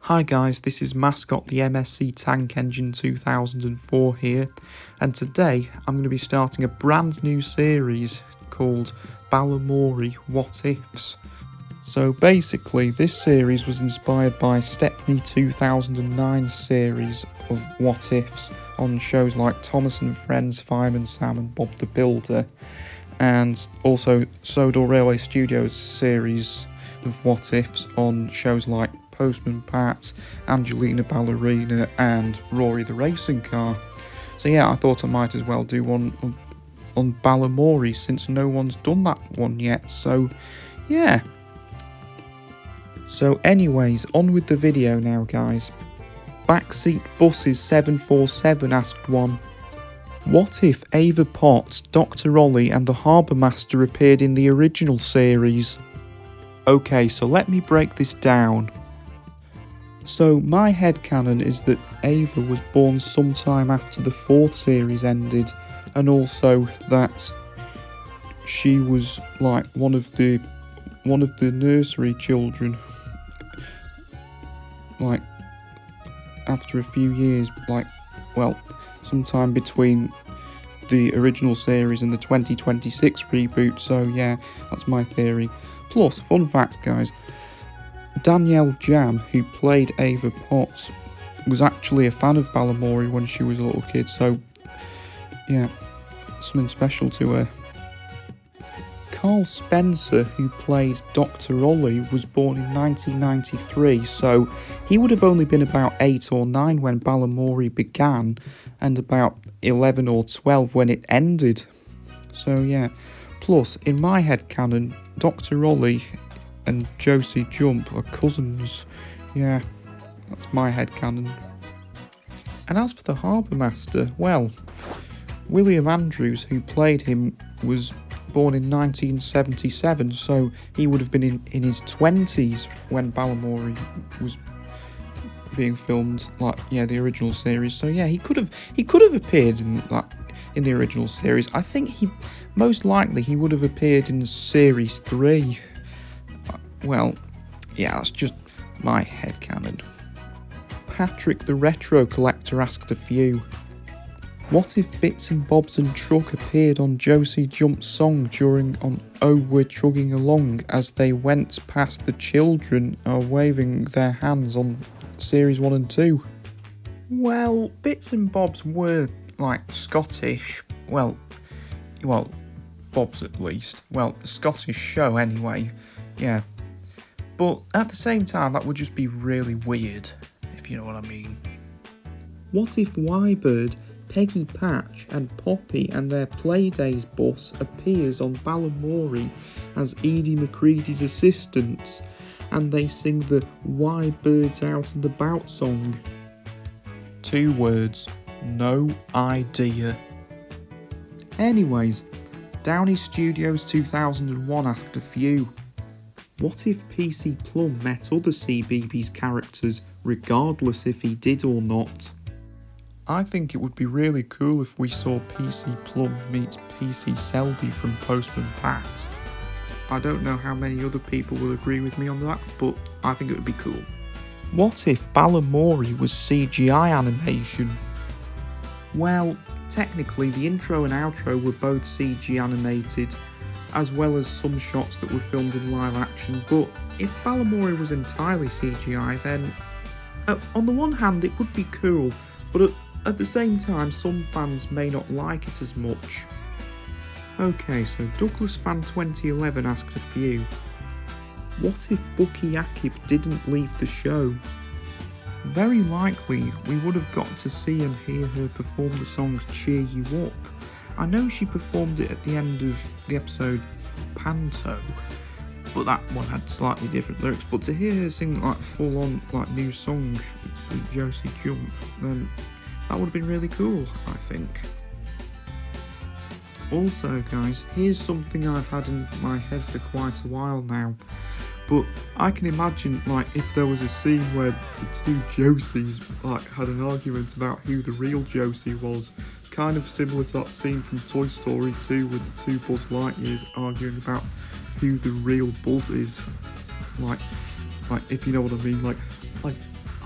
Hi guys, this is Mascot the MSC Tank Engine 2004 here, and today I'm going to be starting a brand new series called Balamory What-Ifs. So basically this series was inspired by Stepney 2009 series of What-Ifs on shows like Thomas and Friends, Fireman Sam and Bob the Builder, and also Sodor Railway Studios series of What-Ifs on shows like Postman Pat, Angelina Ballerina and Rory the Racing Car. So yeah, I thought I might as well do one on Balamory since no one's done that one yet, so yeah. So anyways, on with the video now guys. Backseat Buses 747 asked one. What if Ava Potts, Dr. Ollie and the Harbour Master appeared in the original series? Okay, so let me break this down. So my headcanon is that Ava was born sometime after the 4th series ended, and also that she was like one of the nursery children, like after a few years, sometime between the original series and the 2026 reboot. So yeah, that's my theory. Plus, fun fact guys, Danielle Jam, who played Ava Potts, was actually a fan of Balamory when she was a little kid, so yeah, something special to her. Carl Spencer, who played Dr. Ollie, was born in 1993, so he would have only been about 8 or 9 when Balamory began, and about 11 or 12 when it ended. So yeah, plus, in my headcanon, Dr. Ollie and Josie Jump are cousins. Yeah, that's my headcanon. And as for the Harbour Master, well, William Andrews, who played him, was born in 1977, so he would have been in his 20s when Balamory was being filmed, the original series. So yeah, he could have appeared in the original series. I think most likely he would have appeared in series 3. Well, yeah, that's just my headcanon. Patrick the Retro Collector asked a few. What if Bits and Bobs and Truck appeared on Josie Jump's song on Oh We're Chugging Along as they went past the children waving their hands on series 1 and 2? Well, Bits and Bobs were Scottish. Well, Bob's at least. Well, a Scottish show anyway. Yeah. But at the same time, that would just be really weird, if you know what I mean. What if Wybird, Peggy Patch and Poppy and their Playdays bus appears on Balamory as Edie McCready's assistants, and they sing the Why Birds Out and About song? 2 words, no idea. Anyways, Downey Studios 2001 asked a few. What if PC Plum met other CBeebies characters, regardless if he did or not? I think it would be really cool if we saw PC Plum meet PC Selby from Postman Pat. I don't know how many other people will agree with me on that, but I think it would be cool. What if Balamory was CGI animation? Well, technically the intro and outro were both CG animated, as well as some shots that were filmed in live action, but if Balamory was entirely CGI, then on the one hand it would be cool, but at the same time some fans may not like it as much. Okay, so Douglas Fan 2011 asked a few. What if Bucky Akib didn't leave the show? Very likely we would have got to see and hear her perform the song Cheer You Up. I know she performed it at the end of the episode Panto, but that one had slightly different lyrics. But to hear her sing full on new song with Josie Jump, then that would have been really cool, I think. Also guys, here's something I've had in my head for quite a while now, but I can imagine if there was a scene where the 2 Josies had an argument about who the real Josie was, kind of similar to that scene from Toy Story 2 with the 2 Buzz Lightyears arguing about who the real Buzz is. If you know what I mean,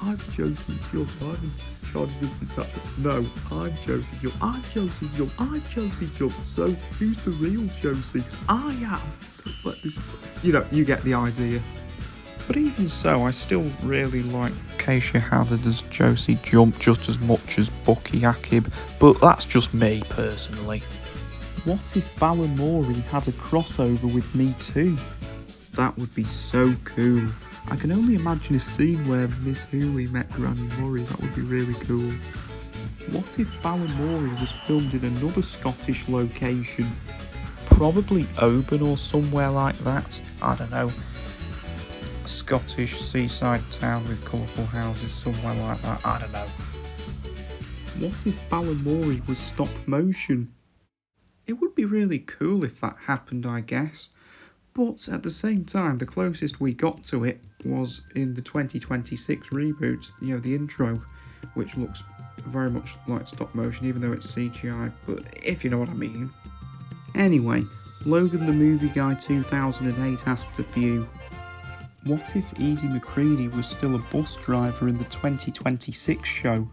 I'm Josie Jump. I'm Mr. Thatcher. No, I'm Josie Jump. I'm Josie Jump. I'm Josie Jump. So who's the real Josie? I am. But this, you get the idea. But even so, I still really like Keisha Haddad as Josie Jump just as much as Bucky Akib, but that's just me personally. What if Balamory had a crossover with Me Too? That would be so cool. I can only imagine a scene where Miss Hooley met Granny Murray. That would be really cool. What if Balamory was filmed in another Scottish location? Probably Oban or somewhere like that. I don't know. A Scottish seaside town with colourful houses, somewhere like that. I don't know. What if Balamory was stop motion? It would be really cool if that happened, I guess. But at the same time, the closest we got to it was in the 2026 reboot, the intro, which looks very much like stop motion, even though it's CGI, but if you know what I mean. Anyway, Logan the Movie Guy 2008 asked a few. What if Edie McCready was still a bus driver in the 2026 show?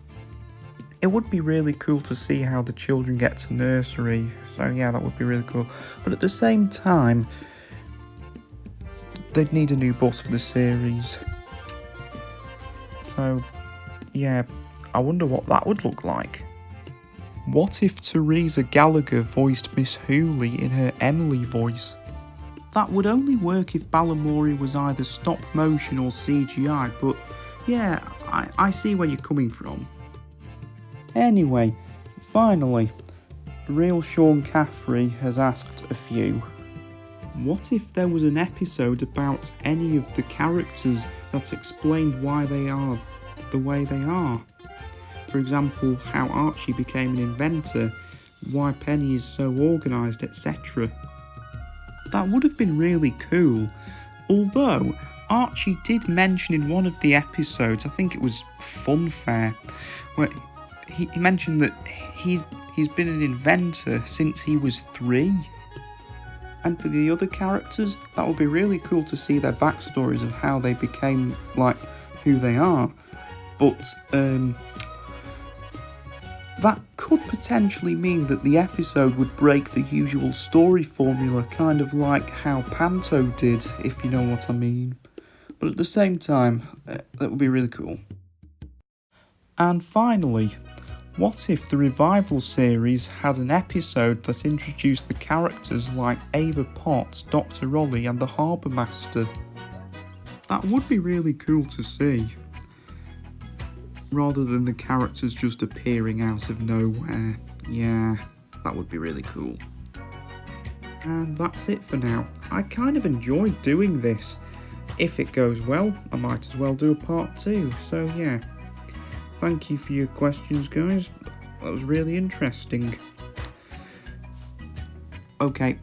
It would be really cool to see how the children get to nursery, so yeah, that would be really cool. But at the same time, they'd need a new bus for the series. So, yeah, I wonder what that would look like. What if Teresa Gallagher voiced Miss Hooley in her Emily voice? That would only work if Balamory was either stop motion or CGI, but yeah, I see where you're coming from. Anyway, finally, Real Sean Caffrey has asked a few. What if there was an episode about any of the characters that explained why they are the way they are? For example, how Archie became an inventor, why Penny is so organised, etc. That would have been really cool, although Archie did mention in one of the episodes, I think it was Fun Fair, where he mentioned that he's been an inventor since he was 3. And for the other characters, that would be really cool to see their backstories of how they became, like, who they are. But, that could potentially mean that the episode would break the usual story formula, kind of like how Panto did, if you know what I mean. But at the same time, that would be really cool. And finally, what if the Revival series had an episode that introduced the characters like Ava Potts, Dr. Rolly and the Harbour Master? That would be really cool to see, rather than the characters just appearing out of nowhere. Yeah, that would be really cool. And that's it for now. I kind of enjoyed doing this. If it goes well, I might as well do a part 2, so yeah. Thank you for your questions, guys. That was really interesting. Okay,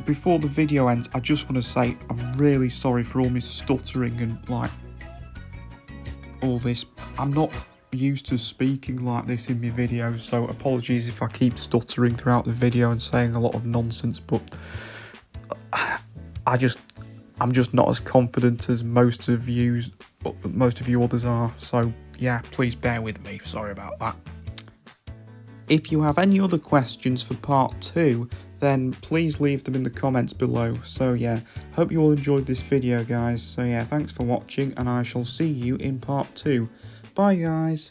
before the video ends, I just want to say I'm really sorry for all my stuttering and, like, all this. I'm not used to speaking like this in my videos, so apologies if I keep stuttering throughout the video and saying a lot of nonsense, but I'm just not as confident as most of you others are, so yeah, please bear with me, sorry about that. If you have any other questions for part 2, then please leave them in the comments below. So yeah, hope you all enjoyed this video, guys. So yeah, thanks for watching, and I shall see you in part 2. Bye, guys.